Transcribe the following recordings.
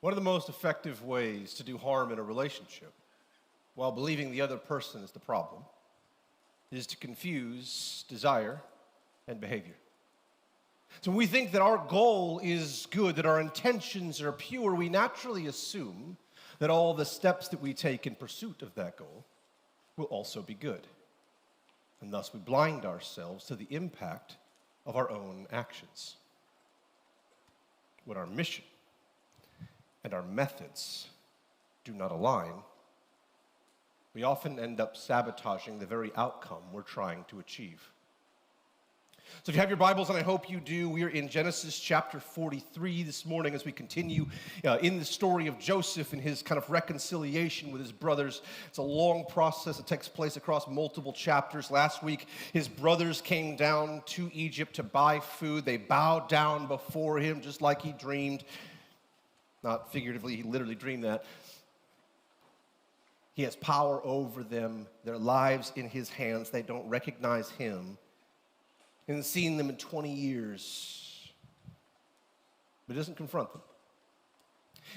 One of the most effective ways to do harm in a relationship, while believing the other person is the problem, is to confuse desire and behavior. So when we think that our goal is good, that our intentions are pure, we naturally assume that all the steps that we take in pursuit of that goal will also be good. And thus we blind ourselves to the impact of our own actions. When our mission and our methods do not align, we often end up sabotaging the very outcome we're trying to achieve. So if you have your Bibles, and I hope you do, we are in Genesis chapter 43 this morning as we continue in the story of Joseph and his kind of reconciliation with his brothers. It's a long process that takes place across multiple chapters. Last week, his brothers came down to Egypt to buy food. They bowed down before him just like he dreamed. Not figuratively, he literally dreamed that. He has power over them, their lives in his hands. They don't recognize him. He hasn't seen them in 20 years, but he doesn't confront them.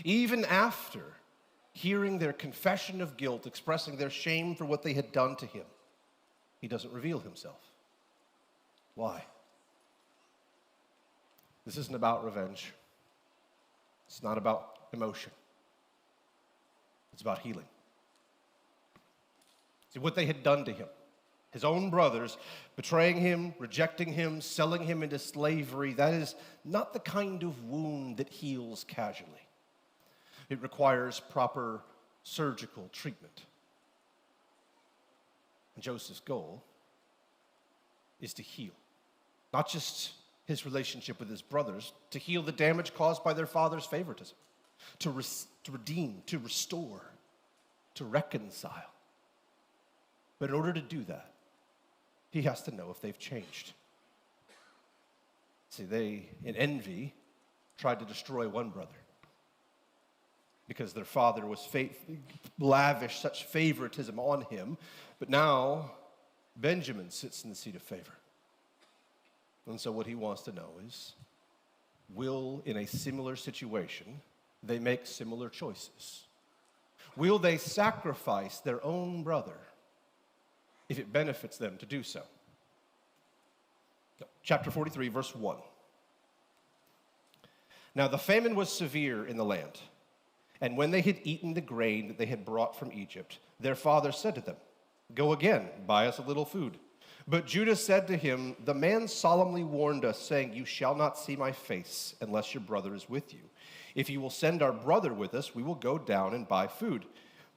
Even after hearing their confession of guilt, expressing their shame for what they had done to him, he doesn't reveal himself. Why? This isn't about revenge. It's not about emotion. It's about healing. See, what they had done to him, his own brothers, betraying him, rejecting him, selling him into slavery, that is not the kind of wound that heals casually. It requires proper surgical treatment. And Joseph's goal is to heal, not just his relationship with his brothers, to heal the damage caused by their father's favoritism, to redeem, to restore, to reconcile. But in order to do that, he has to know if they've changed. See, they, in envy, tried to destroy one brother because their father was lavished such favoritism on him. But now, Benjamin sits in the seat of favor. And so what he wants to know is, will, in a similar situation, they make similar choices? Will they sacrifice their own brother if it benefits them to do so? Chapter 43, verse 1. Now the famine was severe in the land, and when they had eaten the grain that they had brought from Egypt, their father said to them, "Go again, buy us a little food." But Judah said to him, "The man solemnly warned us, saying, 'You shall not see my face unless your brother is with you. If you will send our brother with us, we will go down and buy food.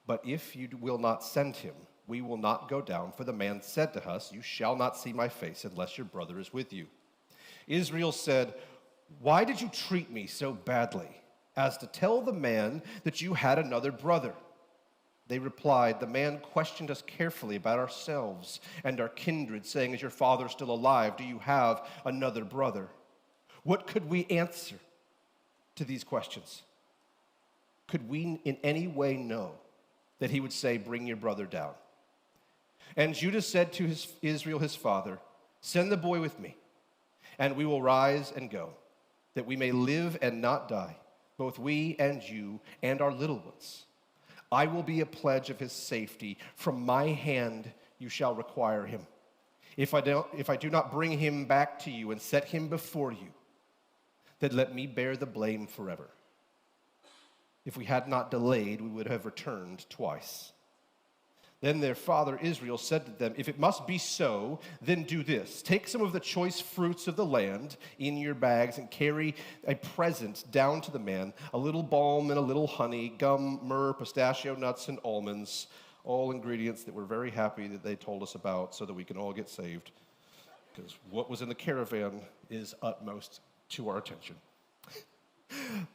But if you will not send him, we will not go down, for the man said to us, you shall not see my face unless your brother is with you.' Israel said, 'Why did you treat me so badly as to tell the man that you had another brother?' They replied, 'The man questioned us carefully about ourselves and our kindred, saying, is your father still alive? Do you have another brother?' What could we answer to these questions? Could we in any way know that he would say, 'Bring your brother down'? And Judah said to Israel his father, 'Send the boy with me, and we will rise and go, that we may live and not die, both we and you and our little ones. I will be a pledge of his safety. From my hand you shall require him. If I do not bring him back to you and set him before you, then let me bear the blame forever. If we had not delayed, we would have returned twice.' Then their father Israel said to them, 'If it must be so, then do this. Take some of the choice fruits of the land in your bags and carry a present down to the man, a little balm and a little honey, gum, myrrh, pistachio nuts, and almonds,' all ingredients that we're very happy that they told us about so that we can all get saved, because what was in the caravan is utmost to our attention.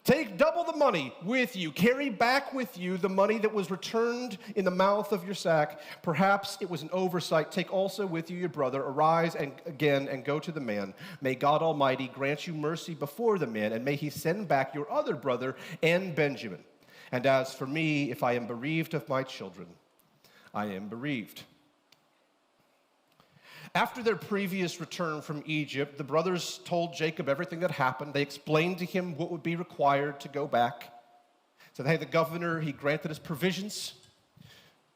'Take double the money with you. Carry back with you the money that was returned in the mouth of your sack. Perhaps it was an oversight. Take also with you your brother. Arise and go to the man. May God Almighty grant you mercy before the man, and may he send back your other brother and Benjamin. And as for me, if I am bereaved of my children, I am bereaved.'" After their previous return from Egypt, the brothers told Jacob everything that happened. They explained to him what would be required to go back. Said, hey, the governor, he granted us provisions,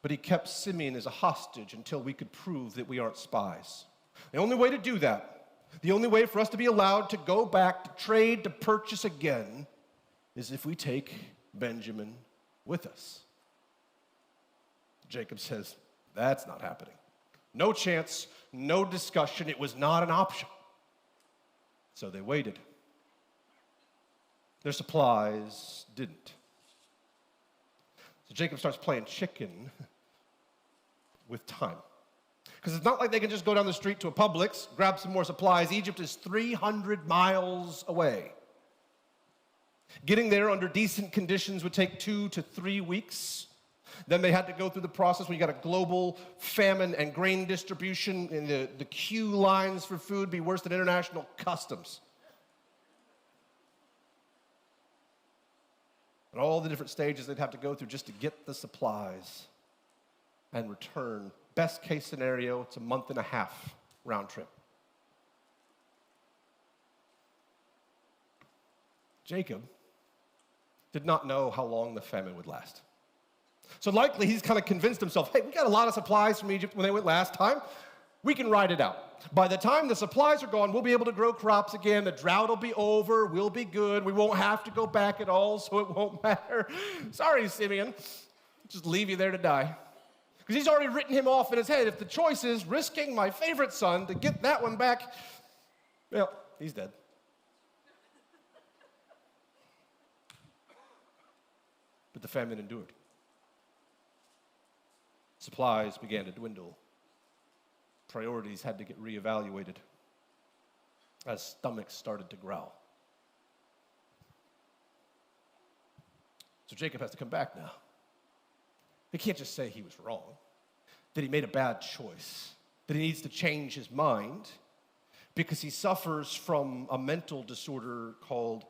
but he kept Simeon as a hostage until we could prove that we aren't spies. The only way to do that, the only way for us to be allowed to go back, to trade, to purchase again, is if we take Benjamin with us. Jacob says, that's not happening. No chance, no discussion. It was not an option. So they waited. Their supplies didn't. So Jacob starts playing chicken with time. Because it's not like they can just go down the street to a Publix, grab some more supplies. Egypt is 300 miles away. Getting there under decent conditions would take 2 to 3 weeks. Then they had to go through the process when you got a global famine and grain distribution, and the queue lines for food be worse than international customs. And all the different stages they'd have to go through just to get the supplies and return. Best case scenario, it's a month and a half round trip. Jacob did not know how long the famine would last. So likely he's kind of convinced himself, hey, we got a lot of supplies from Egypt when they went last time. We can ride it out. By the time the supplies are gone, we'll be able to grow crops again. The drought will be over. We'll be good. We won't have to go back at all, so it won't matter. Sorry, Simeon. Just leave you there to die. Because he's already written him off in his head. If the choice is risking my favorite son to get that one back, well, he's dead. But the famine endured. Supplies began to dwindle. Priorities had to get reevaluated as stomachs started to growl. So Jacob has to come back now. He can't just say he was wrong, that he made a bad choice, that he needs to change his mind because he suffers from a mental disorder called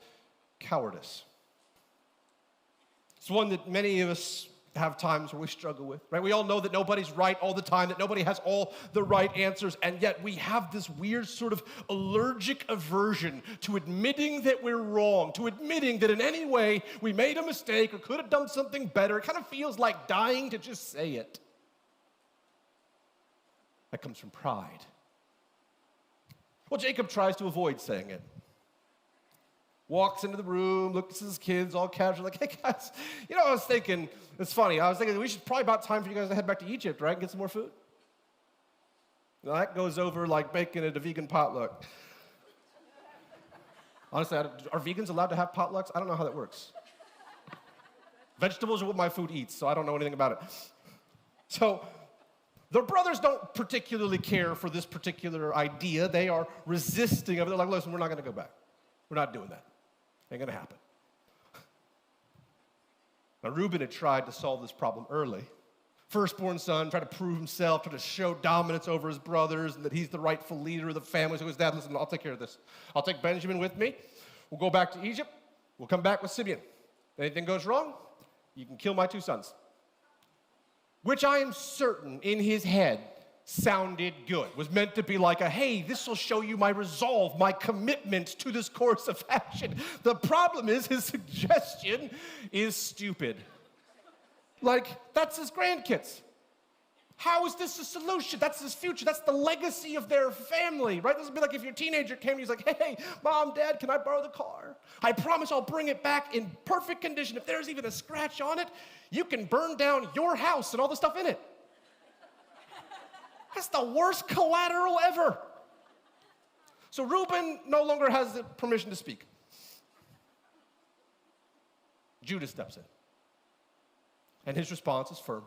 cowardice. It's one that many of us have times where we struggle with, right? We all know that nobody's right all the time, that nobody has all the right answers, and yet we have this weird sort of allergic aversion to admitting that we're wrong, to admitting that in any way we made a mistake or could have done something better. It kind of feels like dying to just say it. That comes from pride. Well, Jacob tries to avoid saying it. Walks into the room, looks at his kids, all casual, like, hey guys, I was thinking, it's funny, I was thinking we should probably about time for you guys to head back to Egypt, right, and get some more food. Now, that goes over like bacon at a vegan potluck. Honestly, are vegans allowed to have potlucks? I don't know how that works. Vegetables are what my food eats, so I don't know anything about it. So, the brothers don't particularly care for this particular idea. They are resisting of it. They're like, listen, we're not going to go back. We're not doing that. Ain't gonna happen. Now, Reuben had tried to solve this problem early. Firstborn son, tried to prove himself, tried to show dominance over his brothers and that he's the rightful leader of the family. So his dad, listen, I'll take care of this. I'll take Benjamin with me. We'll go back to Egypt. We'll come back with Simeon. If anything goes wrong, you can kill my 2 sons. Which I am certain in his head sounded good, was meant to be like hey, this will show you my resolve, my commitment to this course of action. The problem is his suggestion is stupid. Like, that's his grandkids. How is this a solution? That's his future. That's the legacy of their family, right? This would be like if your teenager came and he's like, hey, Mom, Dad, can I borrow the car? I promise I'll bring it back in perfect condition. If there's even a scratch on it, you can burn down your house and all the stuff in it. That's the worst collateral ever. So Reuben no longer has the permission to speak. Judah steps in. And his response is firm,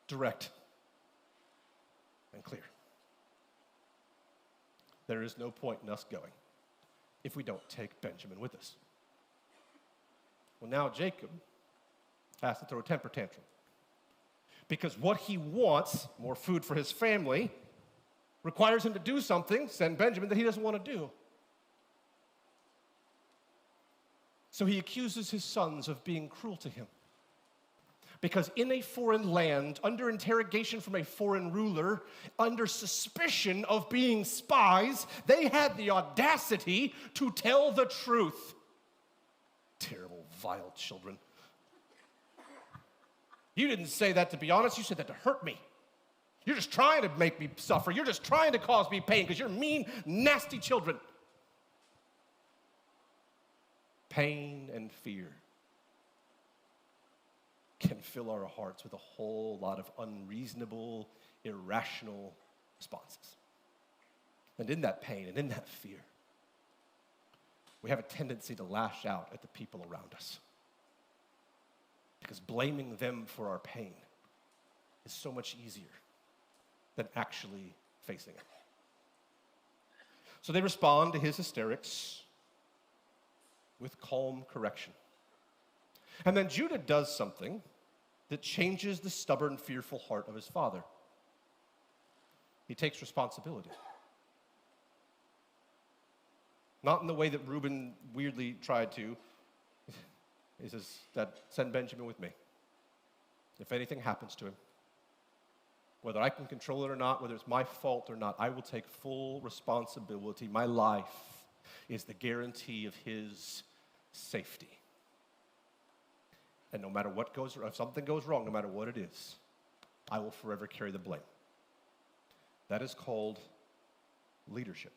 direct, and clear. There is no point in us going if we don't take Benjamin with us. Well, now Jacob has to throw a temper tantrum. Because what he wants, more food for his family, requires him to do something, send Benjamin, that he doesn't want to do. So he accuses his sons of being cruel to him. Because in a foreign land, under interrogation from a foreign ruler, under suspicion of being spies, they had the audacity to tell the truth. Terrible, vile children. You didn't say that to be honest. You said that to hurt me. You're just trying to make me suffer. You're just trying to cause me pain because you're mean, nasty children. Pain and fear can fill our hearts with a whole lot of unreasonable, irrational responses. And in that pain and in that fear, we have a tendency to lash out at the people around us. Because blaming them for our pain is so much easier than actually facing it. So they respond to his hysterics with calm correction. And then Judah does something that changes the stubborn, fearful heart of his father. He takes responsibility. Not in the way that Reuben weirdly tried to. He says, Dad, send Benjamin with me. If anything happens to him, whether I can control it or not, whether it's my fault or not, I will take full responsibility. My life is the guarantee of his safety. And no matter what goes wrong, if something goes wrong, no matter what it is, I will forever carry the blame. That is called leadership.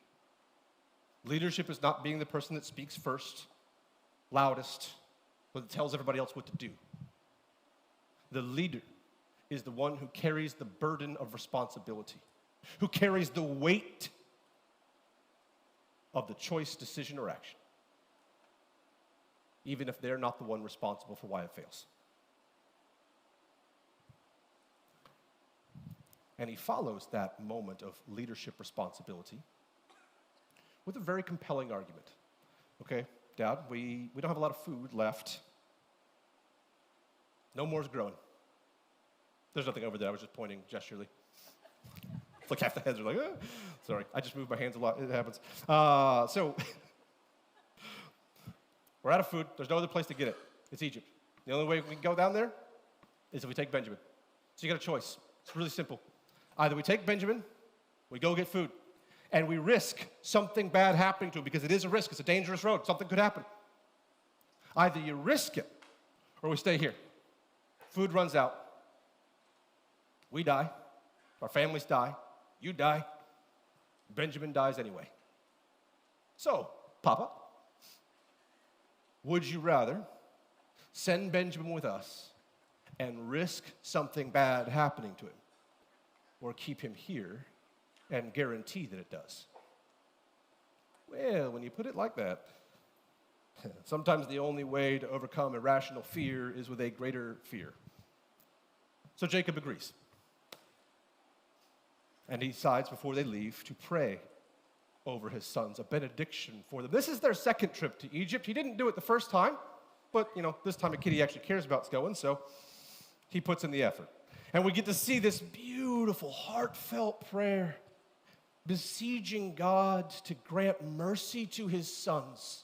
Leadership is not being the person that speaks first, loudest, but that tells everybody else what to do. The leader is the one who carries the burden of responsibility, who carries the weight of the choice, decision, or action, even if they're not the one responsible for why it fails. And he follows that moment of leadership responsibility with a very compelling argument. Okay, Dad, we don't have a lot of food left. No more's growing. There's nothing over there. I was just pointing gesturally. It's like half the heads are like, ah. Sorry, I just move my hands a lot. It happens. So we're out of food. There's no other place to get it. It's Egypt. The only way we can go down there is if we take Benjamin. So you got a choice. It's really simple. Either we take Benjamin, we go get food, and we risk something bad happening to him because it is a risk. It's a dangerous road. Something could happen. Either you risk it or we stay here. Food runs out. We die. Our families die. You die. Benjamin dies anyway. So, Papa, would you rather send Benjamin with us and risk something bad happening to him, or keep him here and guarantee that it does? Well, when you put it like that, sometimes the only way to overcome irrational fear is with a greater fear. So Jacob agrees. And he decides before they leave to pray over his sons, a benediction for them. This is their second trip to Egypt. He didn't do it the first time, but this time a kid he actually cares about is going, so he puts in the effort. And we get to see this beautiful, heartfelt prayer, beseeching God to grant mercy to his sons.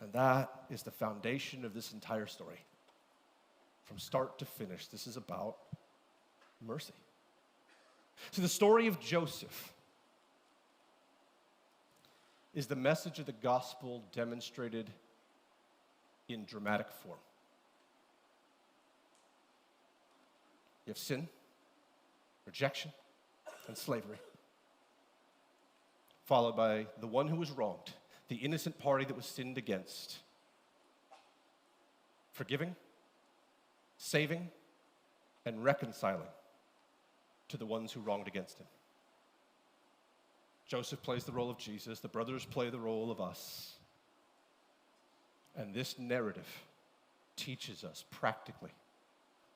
And that is the foundation of this entire story. From start to finish, this is about mercy. So the story of Joseph is the message of the gospel demonstrated in dramatic form. You have sin, rejection, and slavery, followed by the one who was wronged, the innocent party that was sinned against, forgiving, saving, and reconciling to the ones who wronged against him. Joseph plays the role of Jesus. The brothers play the role of us. And this narrative teaches us practically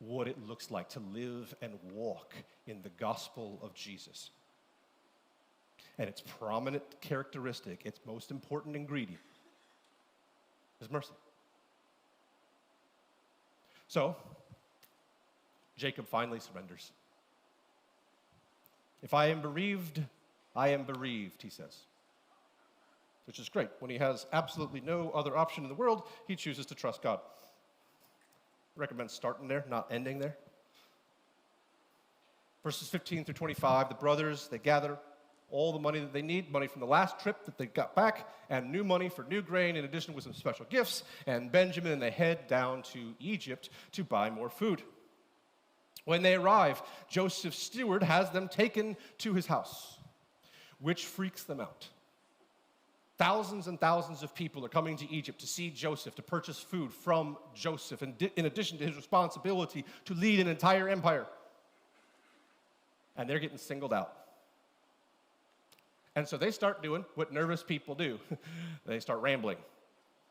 what it looks like to live and walk in the gospel of Jesus. And its prominent characteristic, its most important ingredient, is mercy. So, Jacob finally surrenders. If I am bereaved, I am bereaved, he says. Which is great. When he has absolutely no other option in the world, he chooses to trust God. I recommend starting there, not ending there. Verses 15 through 25, the brothers, they gather. all the money that they need, money from the last trip that they got back, and new money for new grain, in addition with some special gifts, and Benjamin, and they head down to Egypt to buy more food. When they arrive, Joseph's steward has them taken to his house, which freaks them out. Thousands and thousands of people are coming to Egypt to see Joseph, to purchase food from Joseph, in addition to his responsibility to lead an entire empire. And they're getting singled out. And so they start doing what nervous people do. They start rambling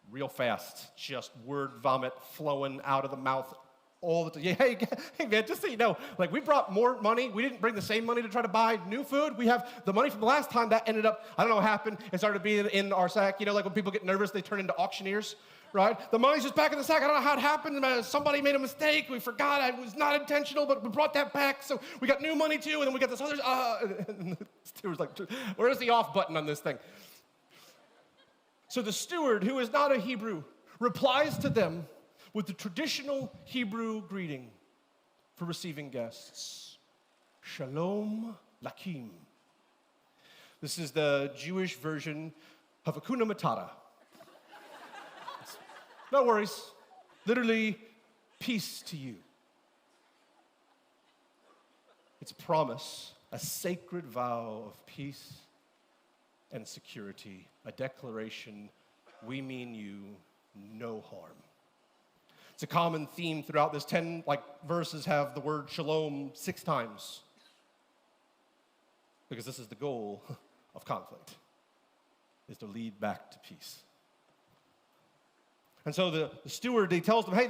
real fast, just word vomit flowing out of the mouth all the time. Hey man, just so you know, like, we brought more money. We didn't bring the same money to try to buy new food. We have the money from the last time that ended up, I don't know what happened. It started being in our sack. You know, like when people get nervous, they turn into auctioneers, right? The money's just back in the sack. I don't know how it happened. Somebody made a mistake. We forgot. It was not intentional, but we brought that back. So we got new money too, and then we got this other, and the steward's like, where's the off button on this thing? So the steward, who is not a Hebrew, replies to them with the traditional Hebrew greeting for receiving guests. Shalom Lakim. This is the Jewish version of Hakuna Matata. No worries. Literally, peace to you. It's a promise, a sacred vow of peace and security, a declaration, we mean you no harm. It's a common theme throughout this. 10 verses have the word shalom 6 times. Because this is the goal of conflict, is to lead back to peace. And so the steward, he tells them, hey,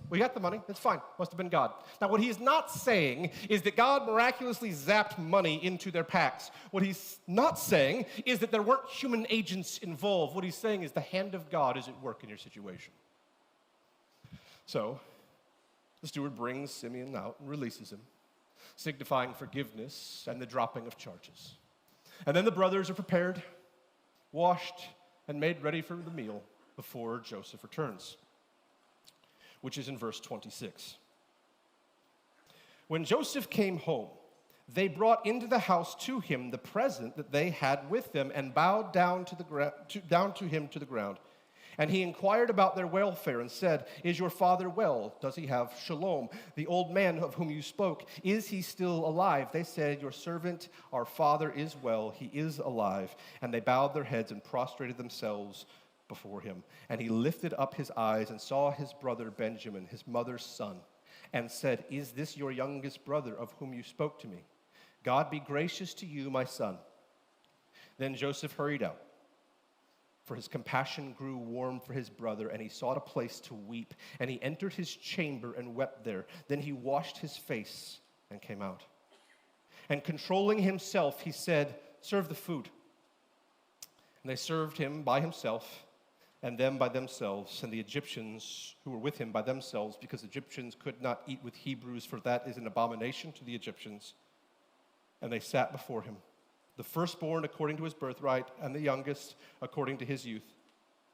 we got the money, it's fine, must have been God. Now what he's not saying is that God miraculously zapped money into their packs. What he's not saying is that there weren't human agents involved. What he's saying is the hand of God is at work in your situation. So, the steward brings Simeon out and releases him, signifying forgiveness and the dropping of charges. And then the brothers are prepared, washed, and made ready for the meal before Joseph returns, which is in verse 26. When Joseph came home, they brought into the house to him the present that they had with them and bowed down to him to the ground. And he inquired about their welfare and said, is your father well? Does he have shalom? The old man of whom you spoke, is he still alive? They said, your servant, our father, is well. He is alive. And they bowed their heads and prostrated themselves before him. And he lifted up his eyes and saw his brother Benjamin, his mother's son, and said, is this your youngest brother of whom you spoke to me? God be gracious to you, my son. Then Joseph hurried out, for his compassion grew warm for his brother, and he sought a place to weep. And he entered his chamber and wept there. Then he washed his face and came out. And controlling himself, he said, serve the food. And they served him by himself, and them by themselves, and the Egyptians who were with him by themselves, because Egyptians could not eat with Hebrews, for that is an abomination to the Egyptians. And they sat before him, the firstborn according to his birthright, and the youngest according to his youth.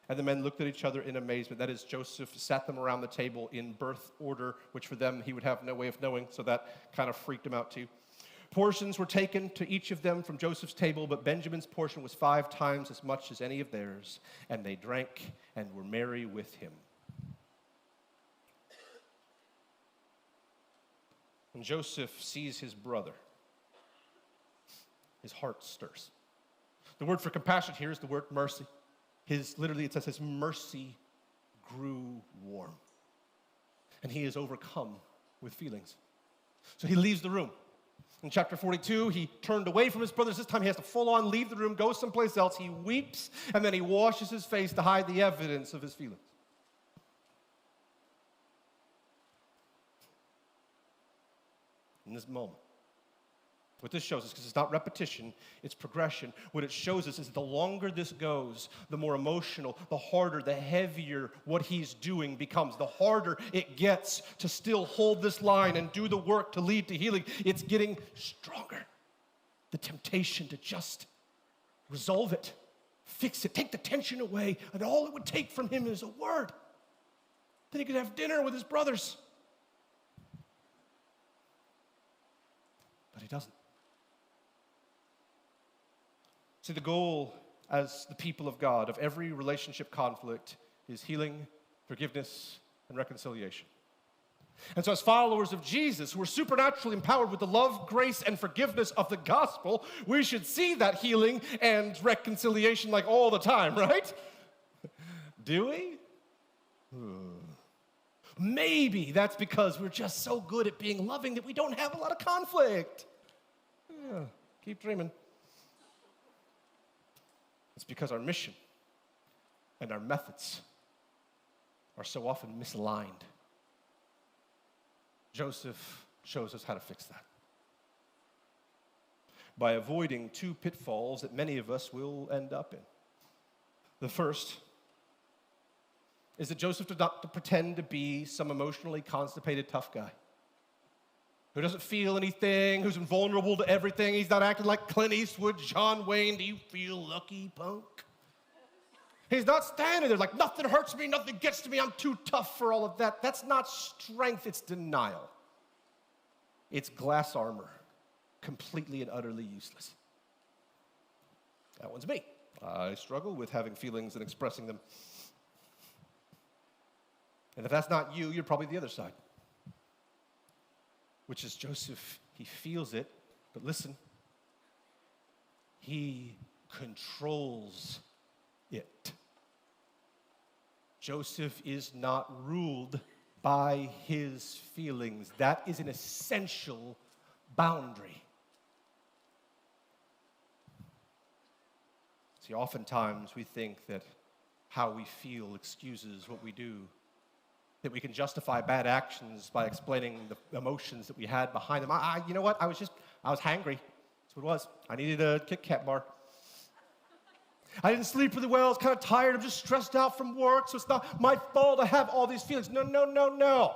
And the men looked at each other in amazement. That is, Joseph sat them around the table in birth order, which for them he would have no way of knowing, so that kind of freaked him out too. Portions were taken to each of them from Joseph's table, but Benjamin's portion was 5 times as much as any of theirs, and they drank and were merry with him. When Joseph sees his brother, his heart stirs. The word for compassion here is the word mercy. Literally, it says his mercy grew warm. And he is overcome with feelings. So he leaves the room. In chapter 42, he turned away from his brothers. This time he has to full on leave the room, go someplace else. He weeps, and then he washes his face to hide the evidence of his feelings. In this moment, what this shows us, because it's not repetition, it's progression. What it shows us is the longer this goes, the more emotional, the harder, the heavier what he's doing becomes. The harder it gets to still hold this line and do the work to lead to healing. It's getting stronger. The temptation to just resolve it, fix it, take the tension away, and all it would take from him is a word. Then he could have dinner with his brothers. But he doesn't. See, the goal as the people of God of every relationship conflict is healing, forgiveness, and reconciliation. And so as followers of Jesus, who are supernaturally empowered with the love, grace, and forgiveness of the gospel, we should see that healing and reconciliation like all the time, right? Do we? Maybe that's because we're just so good at being loving that we don't have a lot of conflict. Yeah, keep dreaming. It's because our mission and our methods are so often misaligned. Joseph shows us how to fix that by avoiding two pitfalls that many of us will end up in. The first is that Joseph did not pretend to be some emotionally constipated tough guy who doesn't feel anything, who's invulnerable to everything. He's not acting like Clint Eastwood, John Wayne. Do you feel lucky, punk? He's not standing there like, nothing hurts me, nothing gets to me, I'm too tough for all of that. That's not strength, it's denial. It's glass armor, completely and utterly useless. That one's me. I struggle with having feelings and expressing them. And if that's not you, you're probably the other side. Which is Joseph, he feels it, but listen, he controls it. Joseph is not ruled by his feelings. That is an essential boundary. See, oftentimes we think that how we feel excuses what we do, that we can justify bad actions by explaining the emotions that we had behind them. You know what? I was hangry. That's what it was. I needed a Kit Kat bar. I didn't sleep really well. I was kind of tired. I'm just stressed out from work, so it's not my fault I have all these feelings. No.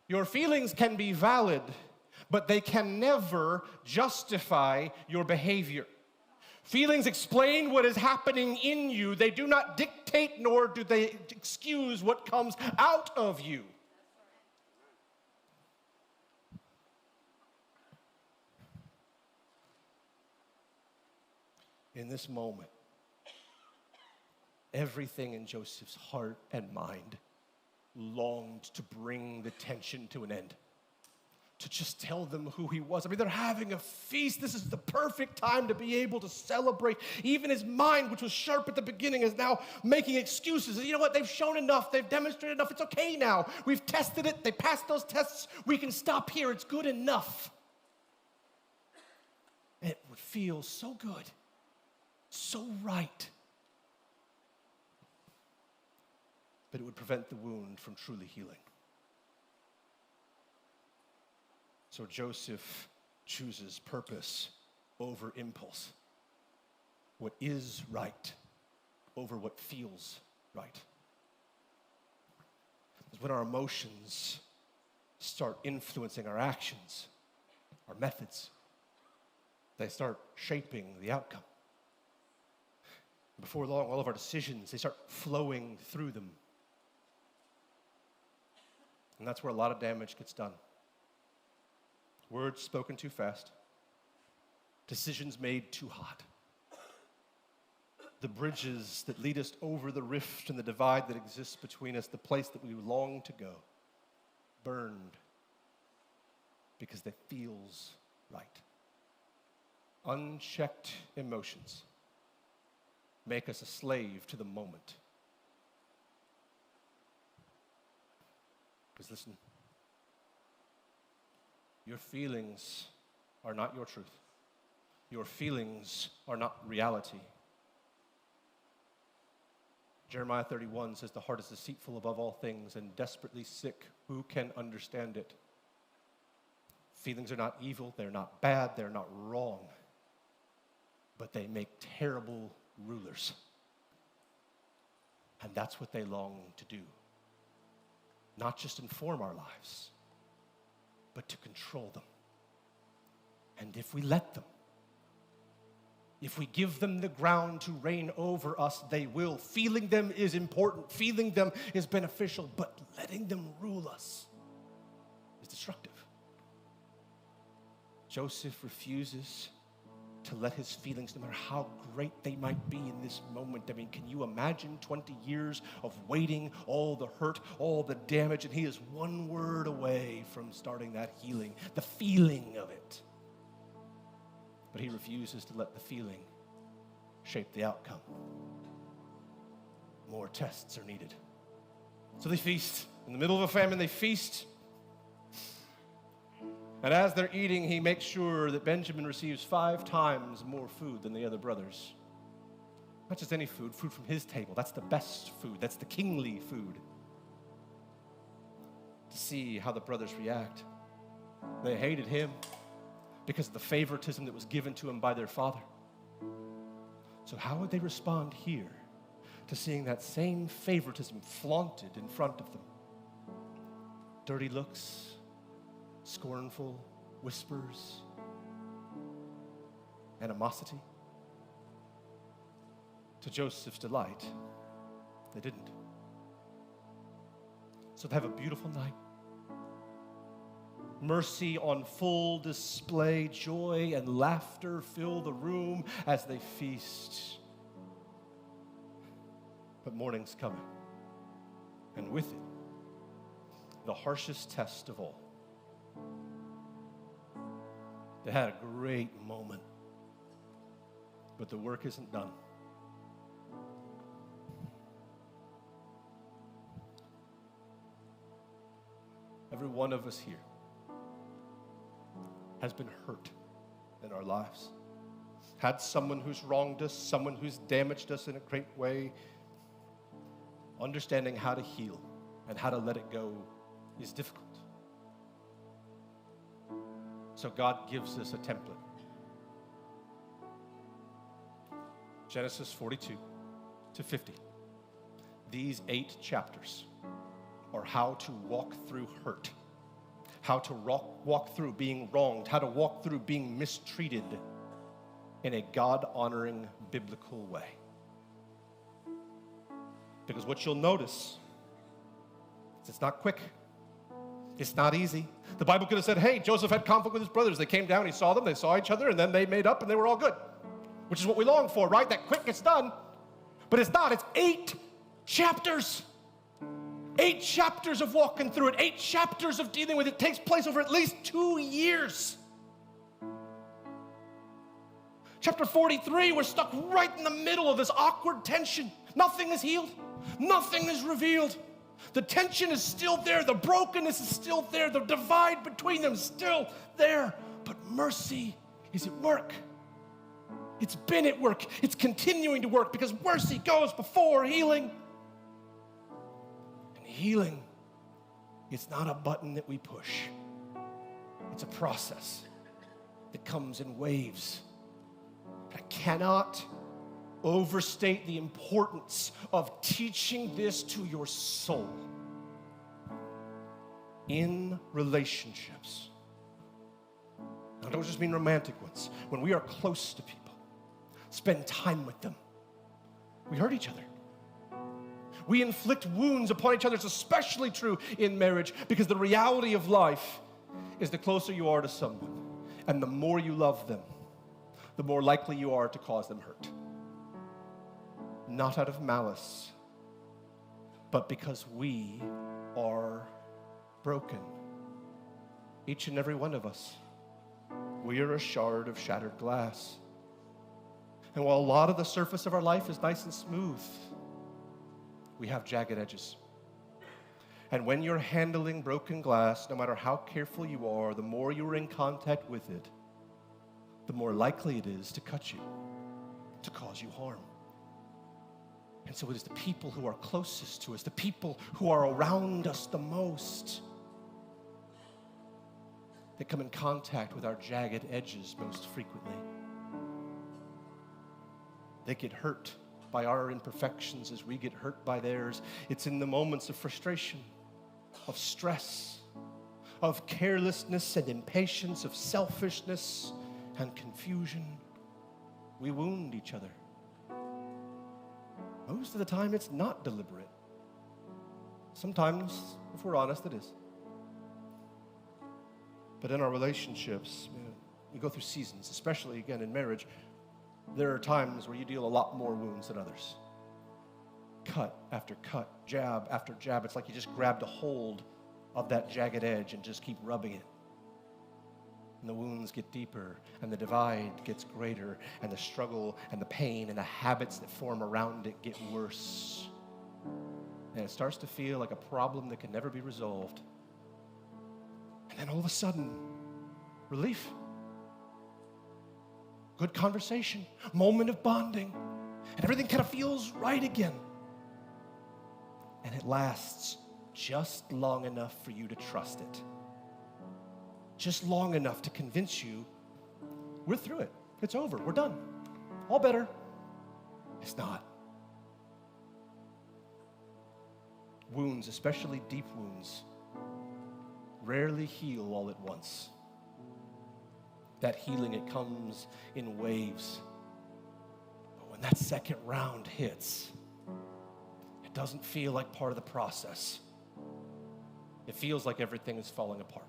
Your feelings can be valid, but they can never justify your behavior. Feelings explain what is happening in you. They do not dictate, nor do they excuse what comes out of you. In this moment, everything in Joseph's heart and mind longed to bring the tension to an end, to just tell them who he was. I mean, they're having a feast. This is the perfect time to be able to celebrate. Even his mind, which was sharp at the beginning, is now making excuses. You know what? They've shown enough. They've demonstrated enough. It's okay now. We've tested it. They passed those tests. We can stop here. It's good enough. It would feel so good, so right. But it would prevent the wound from truly healing. So Joseph chooses purpose over impulse. What is right over what feels right. Because when our emotions start influencing our actions, our methods, they start shaping the outcome. Before long, all of our decisions, they start flowing through them. And that's where a lot of damage gets done. Words spoken too fast. Decisions made too hot. The bridges that lead us over the rift and the divide that exists between us, the place that we long to go, burned because it feels right. Unchecked emotions make us a slave to the moment. Because listen, your feelings are not your truth. Your feelings are not reality. Jeremiah 31 says the heart is deceitful above all things and desperately sick. Who can understand it? Feelings are not evil, they're not bad, they're not wrong, but they make terrible rulers. And that's what they long to do. Not just inform our lives, but to control them. And if we let them, if we give them the ground to reign over us, they will. Feeling them is important. Feeling them is beneficial, but letting them rule us is destructive. Joseph refuses to let his feelings, no matter how great they might be in this moment. I mean, can you imagine 20 years of waiting, all the hurt, all the damage, and he is one word away from starting that healing, the feeling of it. But he refuses to let the feeling shape the outcome. More tests are needed. So they feast. In the middle of a famine, they feast. And as they're eating, he makes sure that Benjamin receives 5 times more food than the other brothers. Not just any food, food from his table. That's the best food. That's the kingly food. To see how the brothers react. They hated him because of the favoritism that was given to him by their father. So how would they respond here to seeing that same favoritism flaunted in front of them? Dirty looks, scornful whispers, animosity. To Joseph's delight, they didn't. So they have a beautiful night. Mercy on full display, joy and laughter fill the room as they feast. But morning's coming, and with it, the harshest test of all. They had a great moment, but the work isn't done. Every one of us here has been hurt in our lives. Had someone who's wronged us, someone who's damaged us in a great way. Understanding how to heal and how to let it go is difficult. So God gives us a template. Genesis 42 to 50. These 8 chapters are how to walk through hurt, how to walk through being wronged, how to walk through being mistreated in a God-honoring biblical way. Because what you'll notice is it's not quick. It's not easy. The Bible could have said, hey, Joseph had conflict with his brothers. They came down, he saw them, they saw each other, and then they made up and they were all good. Which is what we long for, right? That quick gets done. But it's not. It's 8 chapters. 8 chapters of walking through it. 8 chapters of dealing with it. It takes place over at least 2 years. Chapter 43, we're stuck right in the middle of this awkward tension. Nothing is healed. Nothing is revealed. The tension is still there. The brokenness is still there. The divide between them is still there. But mercy is at work. It's been at work. It's continuing to work because mercy goes before healing. And healing, it's not a button that we push. It's a process that comes in waves. I cannot overstate the importance of teaching this to your soul in relationships. I don't just mean romantic ones. When we are close to people, spend time with them, we hurt each other. We inflict wounds upon each other. It's especially true in marriage because the reality of life is the closer you are to someone and the more you love them, the more likely you are to cause them hurt. Not out of malice, but because we are broken. Each and every one of us. We are a shard of shattered glass. And while a lot of the surface of our life is nice and smooth, we have jagged edges. And when you're handling broken glass, no matter how careful you are, the more you're in contact with it, the more likely it is to cut you, to cause you harm. And so it is the people who are closest to us, the people who are around us the most, that come in contact with our jagged edges most frequently. They get hurt by our imperfections as we get hurt by theirs. It's in the moments of frustration, of stress, of carelessness and impatience, of selfishness and confusion. We wound each other. Most of the time, it's not deliberate. Sometimes, if we're honest, it is. But in our relationships, man, you go through seasons, especially, again, in marriage. There are times where you deal a lot more wounds than others. Cut after cut, jab after jab. It's like you just grabbed a hold of that jagged edge and just keep rubbing it. And the wounds get deeper, and the divide gets greater, and the struggle and the pain and the habits that form around it get worse. And it starts to feel like a problem that can never be resolved. And then all of a sudden, relief. Good conversation, moment of bonding, and everything kind of feels right again. And it lasts just long enough for you to trust it. Just long enough to convince you, we're through it. It's over. We're done. All better. It's not. Wounds, especially deep wounds, rarely heal all at once. That healing, it comes in waves. But when that second round hits, it doesn't feel like part of the process. It feels like everything is falling apart.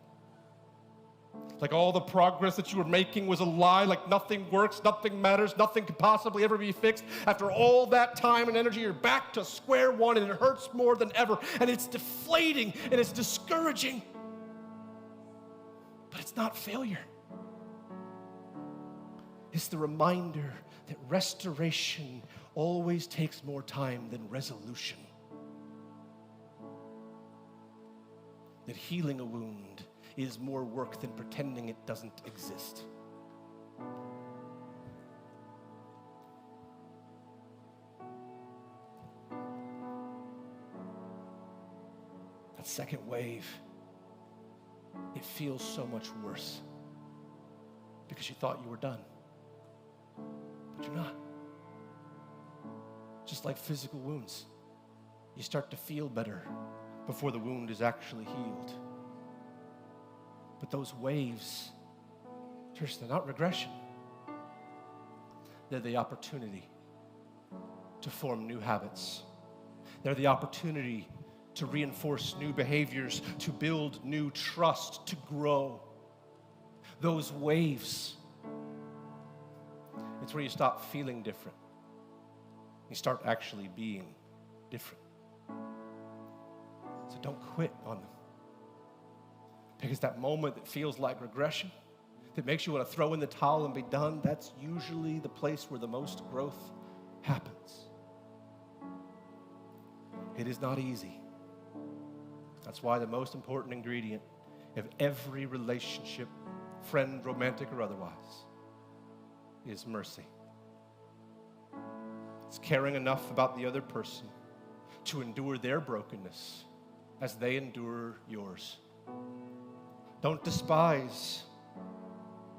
Like all the progress that you were making was a lie, like nothing works, nothing matters, nothing could possibly ever be fixed. After all that time and energy, you're back to square one, and it hurts more than ever, and it's deflating, and it's discouraging. But it's not failure. It's the reminder that restoration always takes more time than resolution. That healing a wound is more work than pretending it doesn't exist. That second wave, it feels so much worse because you thought you were done. But you're not. Just like physical wounds, you start to feel better before the wound is actually healed. But those waves, church, they're not regression. They're the opportunity to form new habits. They're the opportunity to reinforce new behaviors, to build new trust, to grow. Those waves, it's where you stop feeling different. You start actually being different. So don't quit on them. Because that moment that feels like regression, that makes you want to throw in the towel and be done, that's usually the place where the most growth happens. It is not easy. That's why the most important ingredient of every relationship, friend, romantic or otherwise, is mercy. It's caring enough about the other person to endure their brokenness as they endure yours. Don't despise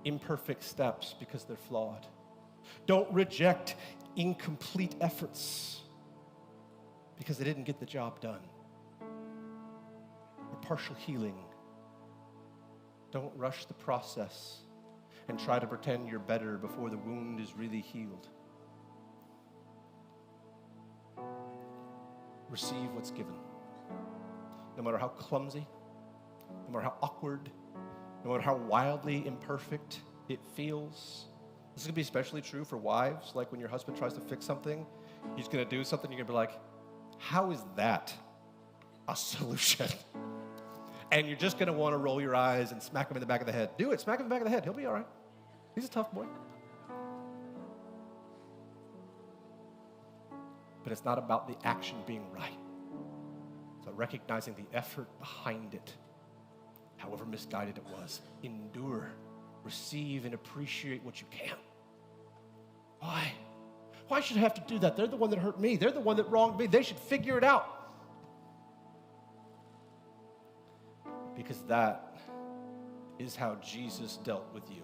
imperfect steps because they're flawed. Don't reject incomplete efforts because they didn't get the job done. Or partial healing. Don't rush the process and try to pretend you're better before the wound is really healed. Receive what's given. No matter how clumsy, no matter how awkward, no matter how wildly imperfect it feels. This is going to be especially true for wives. Like when your husband tries to fix something, he's going to do something, you're going to be like, how is that a solution? And you're just going to want to roll your eyes and smack him in the back of the head. Do it. Smack him in the back of the head. He'll be all right. He's a tough boy. But it's not about the action being right. It's about recognizing the effort behind it, however misguided it was. Endure, receive, and appreciate what you can. Why? Why should I have to do that? They're the one that hurt me. They're the one that wronged me. They should figure it out. Because that is how Jesus dealt with you.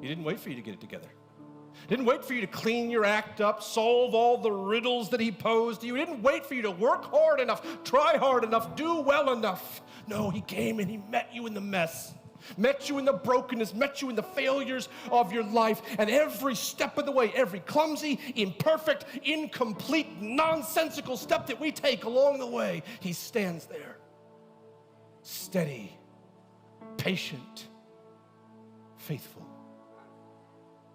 He didn't wait for you to get it together. He didn't wait for you to clean your act up, solve all the riddles that he posed to you. He didn't wait for you to work hard enough, try hard enough, do well enough. No, he came and he met you in the mess, met you in the brokenness, met you in the failures of your life. And every step of the way, every clumsy, imperfect, incomplete, nonsensical step that we take along the way, he stands there, steady, patient, faithful.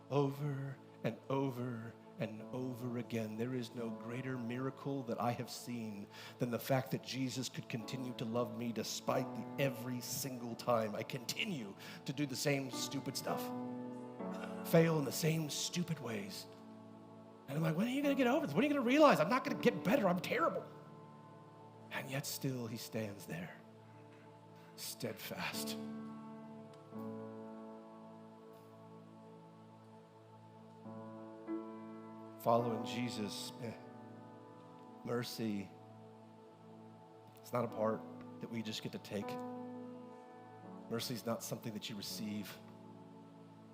Over and over and over again. There is no greater miracle that I have seen than the fact that Jesus could continue to love me despite every single time I continue to do the same stupid stuff, fail in the same stupid ways. And I'm like, when are you going to get over this? When are you going to realize I'm not going to get better? I'm terrible. And yet still he stands there, steadfast. Following Jesus, mercy, it's not a part that we just get to take. Mercy is not something that you receive,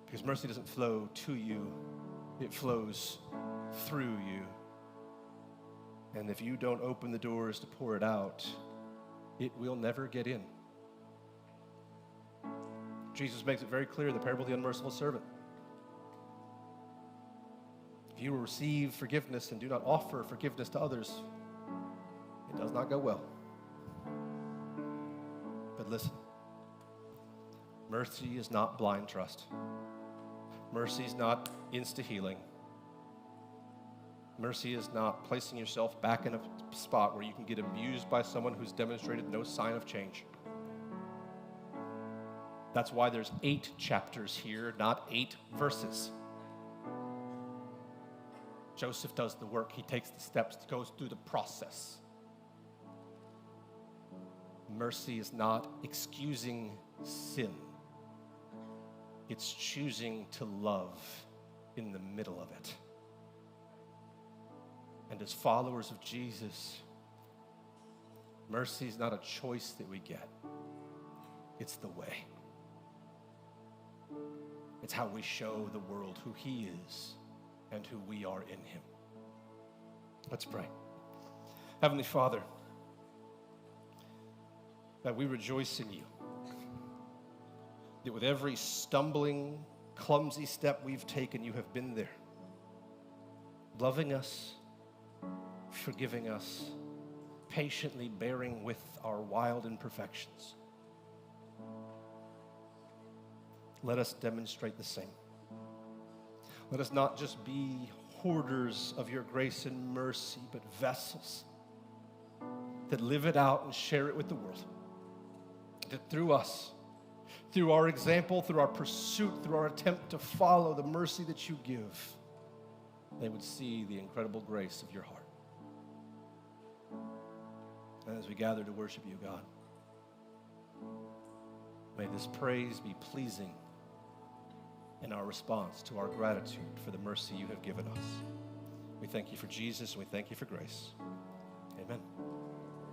because mercy doesn't flow to you, it flows through you. And if you don't open the doors to pour it out, it will never get in. Jesus makes it very clear in the parable of the unmerciful servant. If you will receive forgiveness and do not offer forgiveness to others, it does not go well. But listen, mercy is not blind trust. Mercy is not insta-healing. Mercy is not placing yourself back in a spot where you can get abused by someone who's demonstrated no sign of change. That's why there's 8 chapters here, not 8 verses. Joseph does the work. He takes the steps, goes through the process. Mercy is not excusing sin. It's choosing to love in the middle of it. And as followers of Jesus, mercy is not a choice that we get. It's the way. It's how we show the world who he is and who we are in him. Let's pray. Heavenly Father, that we rejoice in you, that with every stumbling, clumsy step we've taken, you have been there, loving us, forgiving us, patiently bearing with our wild imperfections. Let us demonstrate the same. Let us not just be hoarders of your grace and mercy, but vessels that live it out and share it with the world. That through us, through our example, through our pursuit, through our attempt to follow the mercy that you give, they would see the incredible grace of your heart. And as we gather to worship you, God, may this praise be pleasing in our response to our gratitude for the mercy you have given us. We thank you for Jesus, and we thank you for grace. Amen.